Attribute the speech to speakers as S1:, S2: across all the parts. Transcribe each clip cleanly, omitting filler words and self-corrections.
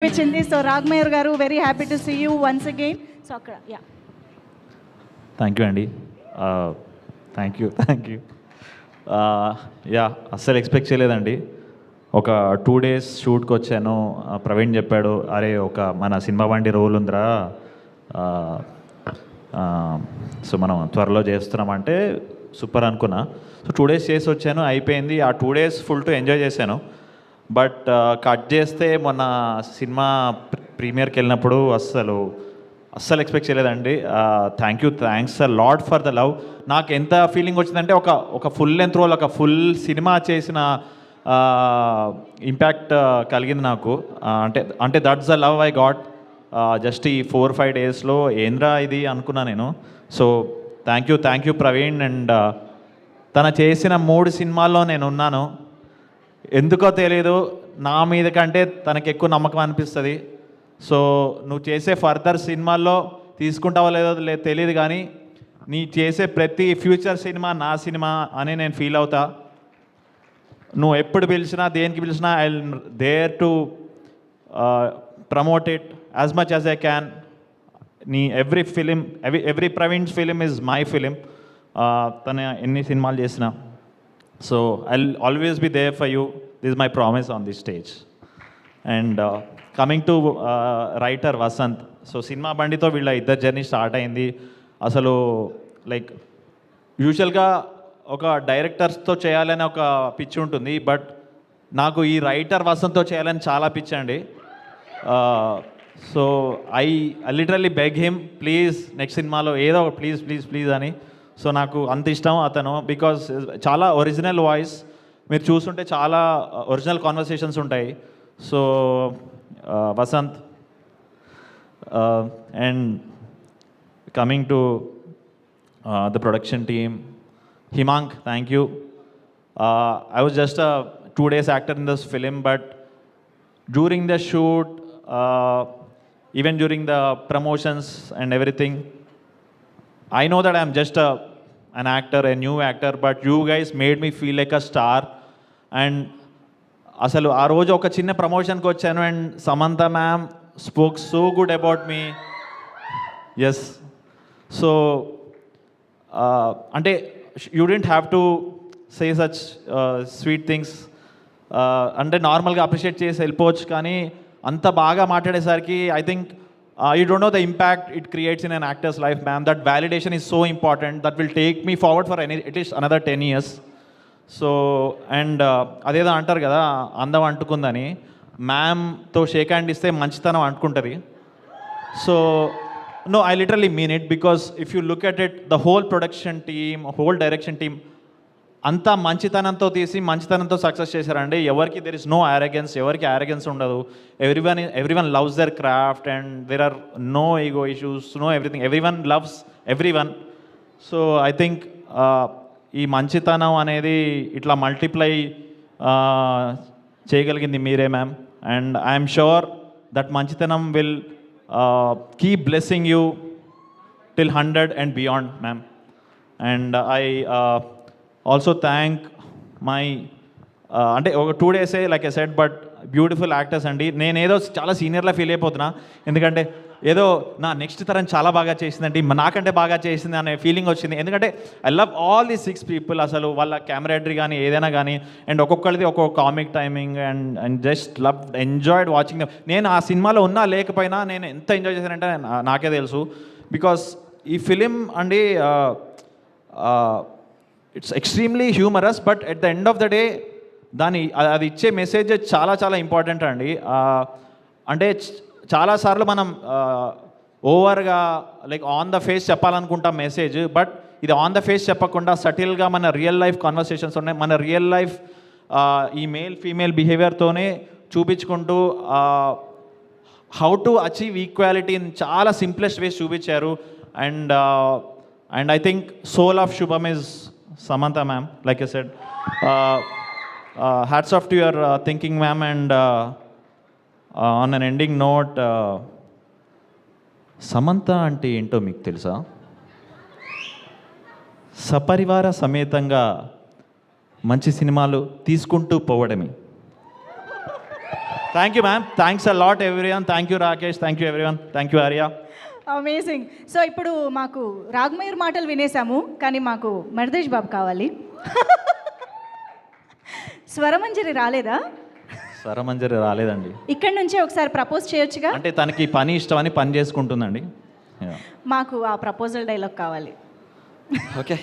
S1: Vichindi. So Ragmayur garu, very happy to see you once again. So akkada, yeah.
S2: Thank you అండి. Thank you. Yeah అస్సలు expect చేయలేదండి. ఒక 2 days షూట్కి వచ్చాను. ప్రవీణ్ చెప్పాడు, అరే ఒక మన సినిమా బండి రోల్ ఉందిరా, సో మనం త్వరలో చేస్తున్నామంటే సూపర్ అనుకున్నా. సో 2 days చేసి వచ్చాను, అయిపోయింది. ఆ 2 days ఫుల్ టు ఎంజాయ్ చేశాను. బట్ కట్ చేస్తే మొన్న సినిమా ప్రీమియర్కి వెళ్ళినప్పుడు అస్సలు ఎక్స్పెక్ట్ చేయలేదండి. Thanks a lot for the love. నాకు ఎంత ఫీలింగ్ వచ్చిందంటే ఒక ఫుల్ లెంత్ రోల్, ఒక ఫుల్ సినిమా చేసిన ఇంపాక్ట్ కలిగింది నాకు. అంటే that's the love I got just ఈ 4-5 daysలో. ఏంద్రా ఇది అనుకున్నా నేను. So thank you Praveen. And తన చేసిన 3 సినిమాల్లో నేను ఉన్నాను. ఎందుకో తెలియదు, నా మీద కంటే తనకి ఎక్కువ నమ్మకం అనిపిస్తుంది. సో నువ్వు చేసే ఫర్దర్ సినిమాల్లో తీసుకుంటావో లేదో తెలియదు, కానీ నీ చేసే ప్రతి ఫ్యూచర్ సినిమా నా సినిమా అని నేను ఫీల్ అవుతా. నువ్వు ఎప్పుడు పిలిచినా, దేనికి పిలిచినా, I there to promote it as much as I can. నీ every Praveen's film is my film. తన ఎన్ని సినిమాలు చేసినా. So I always be there for you. This my promise on this stage. And coming to writer Vasanth. So సినిమా బండితో వీళ్ళ ఇద్దరు journey start అయింది. అసలు లైక్ యూజువల్గా ఒక డైరెక్టర్స్తో చేయాలని ఒక పిచ్చి ఉంటుంది, బట్ నాకు ఈ రైటర్ వసంత్తో చేయాలని చాలా పిచ్చి అండి. So I literally beg him, please next సినిమాలో ఏదో ఒక ప్లీజ్ అని. సో నాకు అంత ఇష్టం అతను, బికాజ్ చాలా ఒరిజినల్ వాయిస్. మీరు చూస్తుంటే చాలా ఒరిజినల్ కాన్వర్సేషన్స్ ఉంటాయి. So Vasant. And coming to the production team, Himank, thank you. I was just a 2 days actor in this film, but during the shoot, even during the promotions and everything, I know that I'm just an actor, a new actor, but you guys made me feel like a star. And అసలు ఆ రోజు ఒక చిన్న ప్రమోషన్కి వచ్చాను, and Samantha ma'am spoke so good about me. Yes. So అంటే you didn't have to say such sweet things. అంటే నార్మల్గా అప్రిషియేట్ చేసి వెళ్ళిపోవచ్చు, కానీ అంత బాగా మాట్లాడేసరికి I think you don't know the impact it creates in an actor's life, ma'am. That validation is so important. That will take me forward for at least another 10 years. So, and అదేదో అంటారు కదా, అందం అంటుకుందని. మ్యామ్తో shake hand ఇస్తే మంచితనం అంటుకుంటుంది. So no, I literally mean it, because if you look at it, the whole production team, whole direction team, అంతా మంచితనంతో తీసి మంచితనంతో సక్సెస్ చేశారండి. ఎవరికి దెర్ ఇస్ నో అరగెన్స్, ఎవరికి అరగెన్స్ ఉండదు. Everyone loves their craft, and there are no ego issues, no everything. Everyone loves everyone. So I think ఈ మంచితనం అనేది ఇట్లా మల్టిప్లై చేయగలిగింది మీరే, ma'am. And I'm sure that మంచితనం will keep blessing you till 100 and beyond, ma'am. And I also thank my అంటే ఒక 2 days like I said, but beautiful actors అండి. నేను ఏదో చాలా సీనియర్లా ఫీల్ అయిపోతున్నా, ఎందుకంటే ఏదో నా నెక్స్ట్ తరం చాలా బాగా చేసిందండి, నాకంటే బాగా చేసింది అనే ఫీలింగ్ వచ్చింది. ఎందుకంటే I love all the 6 people. అసలు వాళ్ళ కెమెరాడరీ కానీ ఏదైనా కానీ, అండ్ ఒక్కొక్కరిది ఒక్కొక్క comic timing, and just love enjoyed watching. నేను ఆ సినిమాలో ఉన్నా లేకపోయినా నేను ఎంత ఎంజాయ్ చేశానంటే నాకే తెలుసు. బికాస్ ఈ ఫిలిం అండి it's extremely humorous, but at the end of the day అది ఇచ్చే మెసేజ్ చాలా చాలా ఇంపార్టెంట్ అండి. అంటే చాలాసార్లు మనం ఓవర్గా లైక్ ఆన్ ద ఫేస్ చెప్పాలనుకుంటాం మెసేజ్, బట్ ఇది ఆన్ ద ఫేస్ చెప్పకుండా సటిల్గా మన రియల్ లైఫ్ కాన్వర్సేషన్స్ ఉన్నాయి. మన రియల్ లైఫ్ ఈ మేల్ ఫీమేల్ బిహేవియర్తోనే చూపించుకుంటూ how to achieve equality in చాలా సింప్లెస్ట్ వేస్ చూపించారు. And I think soul of Shubham is Samantha, ma'am, like I said. Hats off to your thinking, ma'am. And on an ending note, Samantha అంటే ఏంటో మీకు తెలుసా? సపరివార సమేతంగా మంచి సినిమాలు తీసుకుంటూ పోవడమే. Thank you ma'am, thanks a lot everyone. Thank you Rakesh, thank you everyone, thank you Arya.
S1: Amazing. So ఇప్పుడు మాకు రాగ్మయూర్ మాటలు వినేసాము, కానీ మాకు మర్దేష్ బాబు కావాలి. స్వరమంజరి రాలేదా?
S2: స్వరమంజరి రాలేదండి.
S1: ఇక్కడి నుంచే ఒకసారి ప్రపోజ్ చేయొచ్చుగా.
S2: అంటే తనకి పని ఇష్టమని పని చేసుకుంటుందండి.
S1: మాకు ఆ ప్రపోజల్ డైలాగ్ కావాలి.
S2: ఓకే.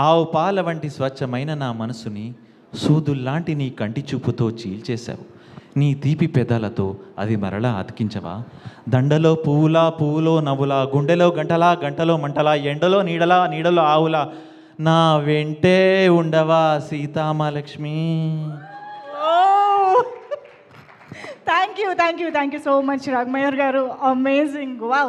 S2: ఆవు పాల వంటి స్వచ్ఛమైన నా మనసుని సూదుల్లాంటి నీ కంటి చూపుతో చీల్చేశావు. నీ తీపి పెదాలతో అది మరలా అతికించవా? దండలో పువ్వులా, పువ్వులో నవ్వులా, గుండెలో గంటలా, గంటలో మంటలా, ఎండలో నీడలా, నీడలో ఆవులా, నా వెంటే ఉండవా Sitamahalakshmi.
S1: Thank you so much Ragmayur గారు. అమేజింగ్. వావ్.